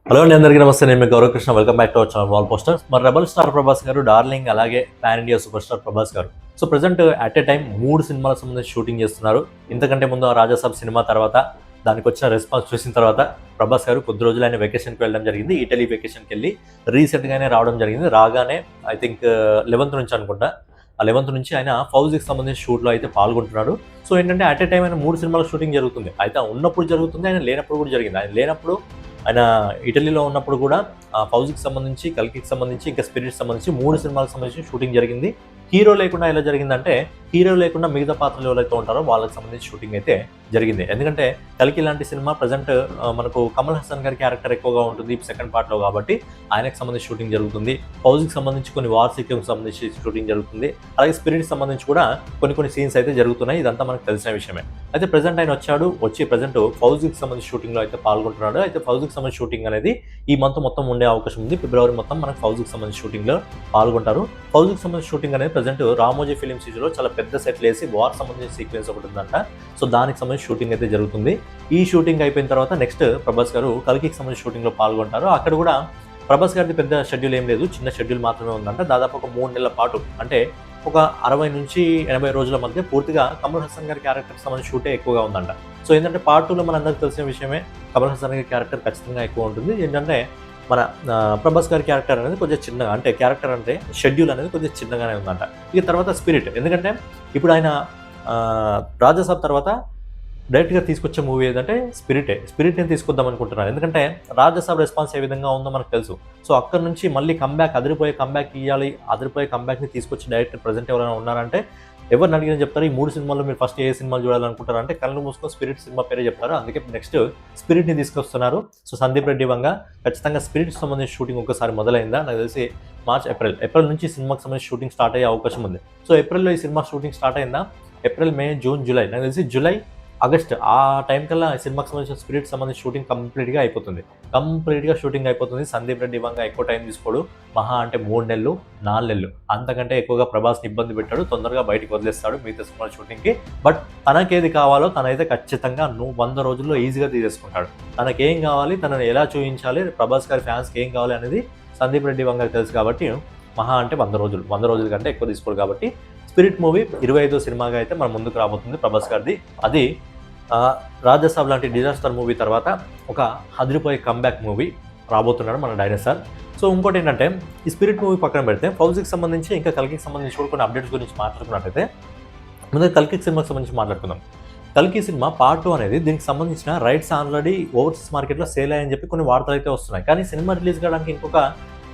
Hello అండి, అందరికీ నమస్తే. నేను మీ గౌరవకృష్ణ. Welcome back to our channel wall posters. మరి రెబల్ స్టార్ ప్రభాస్ గారు, డార్లింగ్, అలాగే pan India super star Prabhas గారు so present at a time 3 సినిమాలకు సంబంధించి షూటింగ్ చేస్తున్నారు. ఇంతకంటే ముందు రాజాసాబ్ సినిమా తర్వాత దానికి వచ్చిన రెస్పాన్స్ చూసిన తర్వాత ప్రభాస్ గారు కొద్ది రోజులు ఆయన వెకేషన్కి వెళ్ళడం జరిగింది. ఇటలీ వెకేషన్కి వెళ్ళి రీసెంట్గానే రావడం జరిగింది. రాగానే ఐ థింక్ 11th నుంచి అనుకుంటా, ఆ 11th నుంచి ఆయన ఫౌజీకి సంబంధించిన షూట్లో అయితే పాల్గొంటున్నాడు. సో ఏంటంటే అట్ ఏ టైం ఆయన 3 సినిమాల షూటింగ్ జరుగుతుంది. అయితే ఉన్నప్పుడు జరుగుతుంది, ఆయన లేనప్పుడు కూడా జరిగింది. ఆయన లేనప్పుడు ఆయన ఇటలీలో ఉన్నప్పుడు కూడా ఫౌజీకి సంబంధించి, కల్కికి సంబంధించి, ఇంకా స్పిరిట్కి సంబంధించి 3 సినిమాలకు సంబంధించి షూటింగ్ జరిగింది. హీరో లేకుండా ఎలా జరిగిందంటే, హీరో లేకుండా మిగతా పాత్రలు ఎవరైతే ఉంటారో వాళ్ళకి సంబంధించి షూటింగ్ అయితే జరిగింది. ఎందుకంటే కల్కి లాంటి సినిమా ప్రజెంట్ మనకు కమల్ హాసన్ గారి క్యారెక్టర్ ఎక్కువగా ఉంటుంది సెకండ్ పార్ట్లో, కాబట్టి ఆయనకు సంబంధించి షూటింగ్ జరుగుతుంది. ఫౌజీకి సంబంధించి కొన్ని వార్ సీక్వెన్స్ సంబంధించి షూటింగ్ జరుగుతుంది. అలాగే స్పిరిట్కి సంబంధించి కూడా కొన్ని సీన్స్ అయితే జరుగుతున్నాయి. ఇదంతా మనకు తెలిసిన విషయమే. అయితే ప్రజెంట్ ఆయన వచ్చి ప్రజెంట్ ఫౌజీకి సంబంధించి షూటింగ్లో అయితే పాల్గొంటున్నాడు. అయితే ఫౌజీకి సంబంధించి షూటింగ్ అనేది ఈ మంత్ మొత్తం ఉండే అవకాశం ఉంది. ఫిబ్రవరి మొత్తం మనకు ఫౌజీకి సంబంధించి షూటింగ్లో పాల్గొంటారు. ఫౌజీకి సంబంధించి షూటింగ్ అనేది ప్రజెంట్ రామోజీ ఫిలిం సిటీలో చాలా పెద్ద సెట్లు వేసి వార్ సంబంధించిన సీక్వెన్స్ ఒకటి ఉందంట. సో దానికి సంబంధించి షూటింగ్ అయితే జరుగుతుంది. ఈ షూటింగ్ అయిపోయిన తర్వాత నెక్స్ట్ ప్రభాస్ గారు కల్కికి సంబంధించిన షూటింగ్లో పాల్గొంటారు. అక్కడ కూడా ప్రభాస్ గారిది పెద్ద షెడ్యూల్ ఏం లేదు, చిన్న షెడ్యూల్ మాత్రమే ఉందంట. దాదాపు ఒక 3 నెలల పాటు, అంటే ఒక 60 నుంచి 80 రోజుల మధ్య పూర్తిగా కమల్ హాసన్ గారి క్యారెక్టర్కి సంబంధించి షూటే ఎక్కువగా ఉందంట. సో ఏంటంటే పార్ట్ 2లో మన అందరికీ తెలిసిన విషయమే, కమల్ హాసన్ గారి క్యారెక్టర్ ఖచ్చితంగా ఎక్కువ ఉంటుంది. ఏంటంటే మన ప్రభాస్ గారి క్యారెక్టర్ అనేది కొంచెం చిన్నగా, అంటే క్యారెక్టర్ అంటే షెడ్యూల్ అనేది కొంచెం చిన్నగానే ఉందంట. ఇక తర్వాత స్పిరిట్, ఎందుకంటే ఇప్పుడు ఆయన రాజాసాబ్ తర్వాత డైరెక్ట్గా తీసుకొచ్చే మూవీ ఏదంటే స్పిరిట్ని తీసుకొద్దాం అనుకుంటున్నాను. ఎందుకంటే రాజాసాబ్ రెస్పాన్స్ ఏ విధంగా ఉందో మనకు తెలుసు. సో అక్కడ నుంచి మళ్ళీ అదిరిపోయే కంబ్యాక్ ఇవ్వాలి, అదిరిపోయే కంబ్యాక్ని తీసుకొచ్చి డైరెక్టర్ ప్రజెంట్ ఎవరైనా ఉన్నారంటే ఎవరిని అడిగిన చెప్తారు, ఈ 3 సినిమాల్లో మీరు ఫస్ట్ ఏ సినిమాలు చూడాలనుకుంటారంటే కళ్ళు మూసుకొని స్పిరిట్ సినిమా పేరే చెప్తారు. అందుకే నెక్స్ట్ స్పిరిట్ని తీసుకొస్తున్నారు. సో సందీప్ రెడ్డి వంగ ఖచ్చితంగా స్పిరిట్ సంబంధించిన షూటింగ్ ఒకసారి మొదలైందా నాకు తెలిసి మార్చ్ ఏప్రిల్ నుంచి సినిమాకి సంబంధించి షూటింగ్ స్టార్ట్ అయ్యే అవకాశం ఉంది. సో ఏప్రిల్లో ఈ సినిమా షూటింగ్ స్టార్ట్ అయిందా, ఏప్రిల్, మే, జూన్, జూలై, నాకు తెలిసి జూలై, ఆగస్ట్ ఆ టైం కల్లా సినిమాకి సంబంధించిన స్పిరిట్ సంబంధించి షూటింగ్ కంప్లీట్గా షూటింగ్ అయిపోతుంది. సందీప్ రెడ్డి వంగ ఎక్కువ టైం తీసుకోడు, మహా అంటే 3 నెలలు 4 నెలలు, అంతకంటే ఎక్కువగా ప్రభాస్ని ఇబ్బంది పెట్టాడు, తొందరగా బయటకు వదిలేస్తాడు మిగతా సినిమా షూటింగ్కి. బట్ తనకేది కావాలో తనైతే ఖచ్చితంగా 100 రోజుల్లో ఈజీగా తీసేసుకుంటాడు. తనకేం కావాలి, తనని ఎలా చూపించాలి, ప్రభాస్ గారి ఫ్యాన్స్కి ఏం కావాలి అనేది సందీప్ రెడ్డి వంగకి తెలుసు. కాబట్టి మహా అంటే 100 రోజుల కంటే ఎక్కువ తీసుకోడు. కాబట్టి స్పిరిట్ మూవీ 25వ సినిమాగా అయితే మన ముందుకు రాబోతుంది ప్రభాస్ గారిది. అది రాజాసాబ్ లాంటి డిజాస్టర్ మూవీ తర్వాత ఒక అదిరిపోయే కంబ్యాక్ మూవీ రాబోతున్నాడు మన డైనోసార్. సో ఇంకోటి ఏంటంటే, ఈ స్పిరిట్ మూవీ పక్కన పెడితే ఫౌజీకి సంబంధించి, ఇంకా కల్కికి సంబంధించి కూడా కొన్ని అప్డేట్స్ గురించి మాట్లాడుకున్నట్టయితే ముందు కల్కి సినిమాకి సంబంధించి మాట్లాడుకుందాం. కల్కి సినిమా పార్ట్ 2 అనేది, దీనికి సంబంధించిన రైట్స్ ఆల్రెడీ ఓవర్సీస్ మార్కెట్లో సేల్ అయ్యని చెప్పి కొన్ని వార్తలు అయితే వస్తున్నాయి. కానీ సినిమా రిలీజ్ కావడానికి ఇంకొక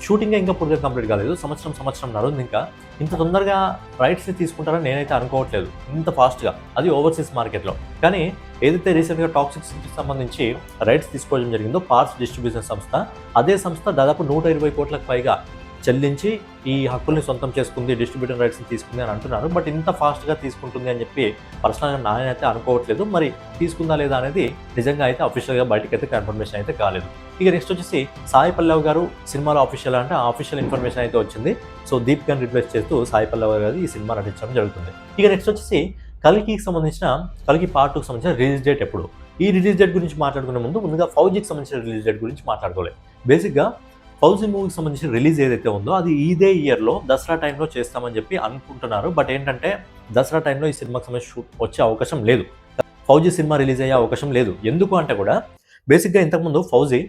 షూటింగ్ ఇంకా పూర్తిగా కంప్లీట్ కాలేదు. సంవత్సరం నడుంది. ఇంకా ఇంత తొందరగా రైట్స్ని తీసుకుంటారని నేనైతే అనుకోవట్లేదు, ఇంత ఫాస్ట్గా, అది ఓవర్సీస్ మార్కెట్లో. కానీ ఏదైతే రీసెంట్గా టాక్సిక్ సిటీకి సంబంధించి రైట్స్ తీసుకోవడం జరిగిందో పార్ట్స్ డిస్ట్రిబ్యూషన్ సంస్థ, అదే సంస్థ దాదాపు 120 కోట్లకు పైగా చెల్లించి ఈ హక్కుల్ని సొంతం చేసుకుంది, డిస్ట్రిబ్యూటర్ రైట్స్ని తీసుకుంది అని అంటున్నారు. బట్ ఇంత ఫాస్ట్గా తీసుకుంటుంది అని చెప్పి పర్సనల్గా నానైతే అనుకోవట్లేదు. మరి తీసుకుందా లేదా అనేది నిజంగా అయితే అఫీషియల్గా బయటకు అయితే కన్ఫర్మేషన్ అయితే కాలేదు. ఇక నెక్స్ట్ వచ్చేసి సాయి పల్లవ్ గారు సినిమాలో ఆఫీషియల్ అంటే ఆఫీషియల్ ఇన్ఫర్మేషన్ అయితే వచ్చింది. సో దీపికాని రిప్లేస్ చేస్తూ సాయి పల్లవ్ గారు ఈ సినిమా నటించడం జరుగుతుంది. ఇక నెక్స్ట్ వచ్చేసి కల్కి పార్ట్ 2కి సంబంధించిన రిలీజ్ డేట్ ఎప్పుడు, ఈ రిలీజ్ డేట్ గురించి మాట్లాడుకునే ముందుగా ఫౌజీకి సంబంధించిన రిలీజ్ డేట్ గురించి మాట్లాడుకోలేదు. బేసిక్గా ఫౌజీ మూవీకి సంబంధించిన రిలీజ్ ఏదైతే ఉందో అది ఇదే ఇయర్లో దసరా టైంలో చేస్తామని చెప్పి అనుకుంటున్నారు. బట్ ఏంటంటే దసరా టైంలో ఈ సినిమాకి సంబంధించి వచ్చే అవకాశం లేదు, ఫౌజీ సినిమా రిలీజ్ అయ్యే అవకాశం లేదు. ఎందుకు అంటే కూడా బేసిక్గా ఇంతకుముందు ఫౌజీ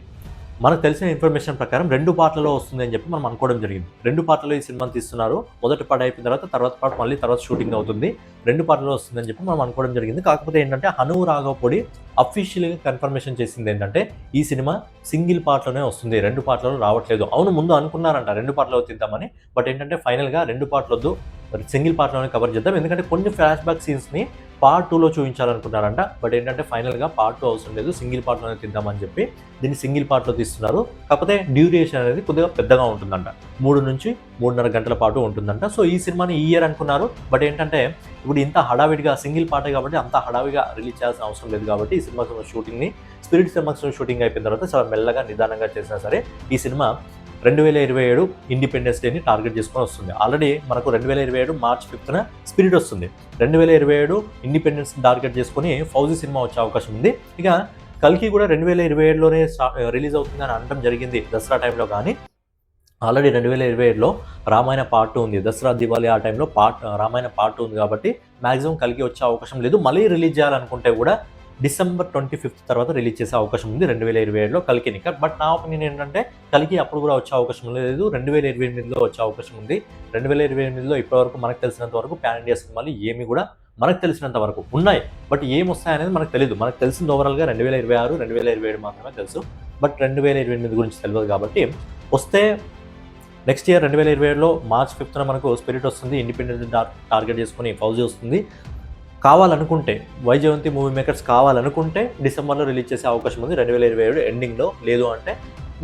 మనకు తెలిసిన ఇన్ఫర్మేషన్ ప్రకారం 2 పార్ట్లలో వస్తుంది అని చెప్పి మనం అనుకోవడం జరిగింది. 2 పార్ట్లలో ఈ సినిమాని తీస్తున్నారు. మొదటి పార్ట్ అయిపోయిన తర్వాత పార్ట్ మళ్ళీ తర్వాత షూటింగ్ అవుతుంది. 2 పార్ట్లలో వస్తుందని చెప్పి మనం అనుకోవడం జరిగింది. కాకపోతే ఏంటంటే హనువు రాఘవపూడి అఫీషియల్గా కన్ఫర్మేషన్ చేసింది ఏంటంటే ఈ సినిమా సింగిల్ పార్ట్లోనే వస్తుంది, 2 పార్ట్లలో రావట్లేదు. అవును, ముందు అనుకున్నారంట 2 పార్ట్లలో తీద్దామని. బట్ ఏంటంటే ఫైనల్గా 2 పార్ట్లు వద్దు, సింగిల్ పార్ట్లోనే కవర్ చేద్దాం, ఎందుకంటే కొన్ని ఫ్లాష్ బ్యాక్ సీన్స్ని పార్ట్ 2లో చూపించాలనుకున్నారంట. బట్ ఏంటంటే ఫైనల్గా పార్ట్ 2 అవసరం లేదు, సింగిల్ పార్ట్లోనే తీద్దామని చెప్పి దీన్ని సింగిల్ పార్ట్లో తీస్తున్నారు. కాకపోతే డ్యూరేషన్ అనేది కొద్దిగా పెద్దగా ఉంటుందంట, 3 నుంచి 3.5 గంటల పాటు ఉంటుందంట. సో ఈ సినిమాని ఈ ఇయర్ అనుకున్నారు. బట్ ఏంటంటే ఇప్పుడు ఇంత హడావిడిగా సింగిల్ పార్టే కాబట్టి అంత హడావిడిగా రిలీజ్ చేయాల్సిన అవసరం లేదు. కాబట్టి ఈ సినిమా షూటింగ్ని స్పిరిట్ సినిమా షూటింగ్ అయిపోయిన తర్వాత చాలా మెల్లగా నిదానంగా చేసినా సరే ఈ సినిమా 2027 ఇండిపెండెన్స్ డేని టార్గెట్ చేసుకొని వస్తుంది. ఆల్రెడీ మనకు 2027 మార్చ్ 5న స్పిరిట్ వస్తుంది. 2027 ఇండిపెండెన్స్ టార్గెట్ చేసుకొని ఫౌజీ సినిమా వచ్చే అవకాశం ఉంది. ఇక కల్కి కూడా 2027లోనే రిలీజ్ అవుతుందని అనడం జరిగింది దసరా టైంలో. కానీ ఆల్రెడీ 2027లో రామాయణ పార్ట్ 2 ఉంది. దసరా దివాళీ ఆ టైంలో రామాయణ పార్ట్ 2 ఉంది కాబట్టి మ్యాక్సిమం కల్కి వచ్చే అవకాశం లేదు. మళ్ళీ రిలీజ్ చేయాలనుకుంటే కూడా డిసెంబర్ 25 తర్వాత రిలీజ్ చేసే అవకాశం ఉంది 2027లో కల్కిని. బట్ నా ఒపీనియన్ ఏంటంటే కల్కి అప్పుడు కూడా వచ్చే అవకాశం లేదు, 2028లో వచ్చే అవకాశం ఉంది. 2028లో ఇప్పటివరకు మనకు తెలిసినంత వరకు పాన్ ఇండియా సినిమాలు ఏమి కూడా మనకు తెలిసినంత వరకు ఉన్నాయి. బట్ ఏం వస్తాయనేది మనకు తెలియదు. మనకు తెలిసింది ఓవరాల్గా 2026, 2027 మాత్రమే తెలుసు. బట్ 2028 గురించి తెలియదు కాబట్టి వస్తే నెక్స్ట్ ఇయర్ 2027లో March 5న మనకు స్పిరిట్ వస్తుంది. ఇండిపెండెంట్ టార్గెట్ చేసుకుని ఫౌజీ వస్తుంది. కావాలనుకుంటే వైజయంతి మూవీ మేకర్స్ కావాలనుకుంటే డిసెంబర్లో రిలీజ్ చేసే అవకాశం ఉంది 2027 ఎండింగ్లో. లేదు అంటే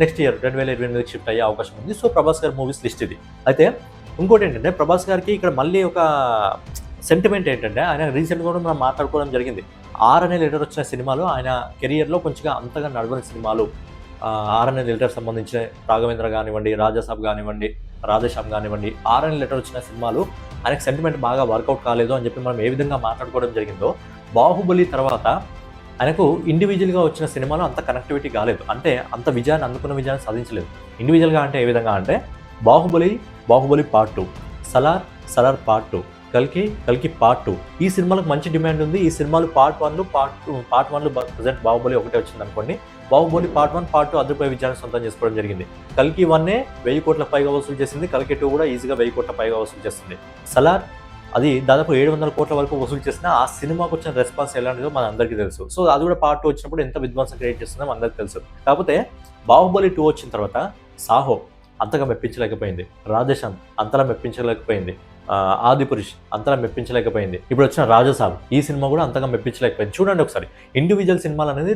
నెక్స్ట్ ఇయర్ 2028 షిఫ్ట్ అయ్యే అవకాశం ఉంది. సో ప్రభాస్ గారి మూవీస్ లిస్ట్ ఇది. అయితే ఇంకోటి ఏంటంటే ప్రభాస్ గారికి ఇక్కడ మళ్ళీ ఒక సెంటిమెంట్ ఏంటంటే ఆయన రీసెంట్గా కూడా మనం మాట్లాడుకోవడం జరిగింది. ఆర్ అనే లెటర్ వచ్చిన సినిమాలు ఆయన కెరియర్లో కొంచెం అంతగా నడవని సినిమాలు. ఆర్ అనే లెటర్ సంబంధించిన రాఘవేంద్ర కానివ్వండి, రాజాసాబ్ కానివ్వండి, రాధేశ్యామ్ కానివ్వండి, ఆర్ అనే లెటర్ వచ్చిన సినిమాలు ఆయనకు సెంటిమెంట్ బాగా వర్కౌట్ కాలేదు అని చెప్పి మనం ఏ విధంగా మాట్లాడుకోవడం జరిగిందో, బాహుబలి తర్వాత ఆయనకు ఇండివిజువల్గా వచ్చిన సినిమాలు అంత కనెక్టివిటీ కాలేదు. అంటే అంత విజయాన్ని అందుకున్న విజయాన్ని సాధించలేదు. ఇండివిజువల్గా అంటే ఏ విధంగా అంటే బాహుబలి పార్ట్ 2, సలార్ పార్ట్ 2, కల్కి పార్ట్ 2 ఈ సినిమాలకు మంచి డిమాండ్ ఉంది. ఈ సినిమాలు పార్ట్ 1 ప్రజెంట్ బాహుబలి ఒకటే వచ్చింది అనుకోండి. బాహుబలి పార్ట్ 1, పార్ట్ 2 అద్భుతమైన విజయాన్ని సొంతం చేసుకోవడం జరిగింది. కల్కి 1 1000 కోట్ల పైగా వసూలు చేసింది. కల్కి 2 కూడా ఈజీగా 1000 కోట్ల పైగా వసూలు చేస్తుంది. సలార్ అది దాదాపు 700 కోట్ల వరకు వసూలు చేసినా ఆ సినిమాకు వచ్చిన రెస్పాన్స్ ఎలాంటిదో మన అందరికీ తెలుసు. సో అది కూడా పార్ట్ 2 వచ్చినప్పుడు ఎంత విధ్వంసం క్రియేట్ చేస్తుందో మన అందరికీ తెలుసు. కాకపోతే బాహుబలి 2 వచ్చిన తర్వాత సాహో అంతగా మెప్పించలేకపోయింది, రాధేశ్యామ్ అంతలా మెప్పించలేకపోయింది, ఆదిపురుష్ అంతలా మెప్పించలేకపోయింది. ఇప్పుడు వచ్చిన రాజాసాబ్ ఈ సినిమా కూడా అంతగా మెప్పించలేకపోయింది. చూడండి ఒకసారి, ఇండివిజువల్ సినిమాలు అనేది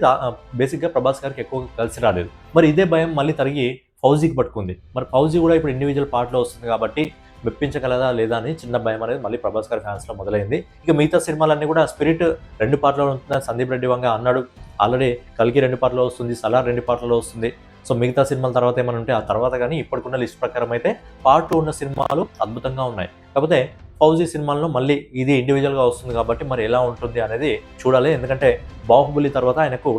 బేసిక్గా ప్రభాస్ గారికి ఎక్కువ కలిసి రాలేదు. మరి ఇదే భయం మళ్ళీ తిరిగి ఫౌజీకి పట్టుకుంది. మరి ఫౌజీ కూడా ఇప్పుడు ఇండివిజువల్ పార్ట్లో వస్తుంది కాబట్టి మెప్పించగలదా లేదా అని చిన్న భయం అనేది మళ్ళీ ప్రభాస్ గారి ఫ్యాన్స్లో మొదలైంది. ఇక మిగతా సినిమాలన్నీ కూడా స్పిరిట్ 2 పార్ట్లో ఉంటుందని సందీప్ రెడ్డి వంగ అన్నాడు. ఆల్రెడీ కల్కి 2 పార్ట్లో వస్తుంది, సలార్ 2 పార్ట్లో వస్తుంది. సో మిగతా సినిమాల తర్వాత ఏమైనా ఉంటే ఆ తర్వాత, కానీ ఇప్పటికున్న లిస్ట్ ప్రకారం అయితే పార్ట్ 2 ఉన్న సినిమాలు అద్భుతంగా ఉన్నాయి. కాకపోతే ఫౌజీ సినిమాల్లో మళ్ళీ ఇది ఇండివిజువల్గా వస్తుంది కాబట్టి మరి ఎలా ఉంటుంది అనేది చూడాలి. ఎందుకంటే బాహుబలి తర్వాత ఆయనకు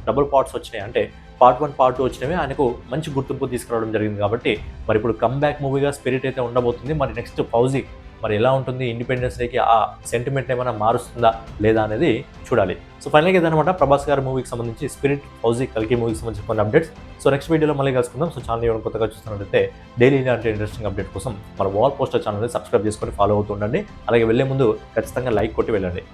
డబుల్ పార్ట్స్ వచ్చినాయి. అంటే పార్ట్ 1, పార్ట్ 2 వచ్చినవి ఆయనకు మంచి గుర్తింపు తీసుకురావడం జరిగింది. కాబట్టి మరి ఇప్పుడు కమ్బ్యాక్ మూవీగా స్పిరిట్ అయితే ఉండబోతుంది. మరి నెక్స్ట్ ఫౌజీ మరి ఎలా ఉంటుంది, ఇండిపెండెన్స్ డేకి ఆ సెంటిమెంట్ ఏమైనా మారుస్తుందా లేదా అనేది చూడాలి. సో ఫైనల్గా ఇదనమాట ప్రభాస్ గారి మూవీకి సంబంధించి స్పిరిట్, ఫౌజీ, కల్కి మూవీకి సంబంధించి కొన్ని అప్డేట్స్. సో నెక్స్ట్ వీడియోలో మళ్ళీ కలుసుకుందాం. సో ఛానల్ ఎవరైనా కొత్తగా చూస్తున్నట్లయితే డైలీ ఇలాంటి ఇంట్రెస్టింగ్ అప్డేట్ కోసం మన వాల్ పోస్టర్ ఛానల్ని సబ్స్క్రైబ్ చేసుకొని ఫాలో అవుతుండండి. అలాగే వెళ్ళే ముందు ఖచ్చితంగా లైక్ కొట్టి వెళ్ళండి.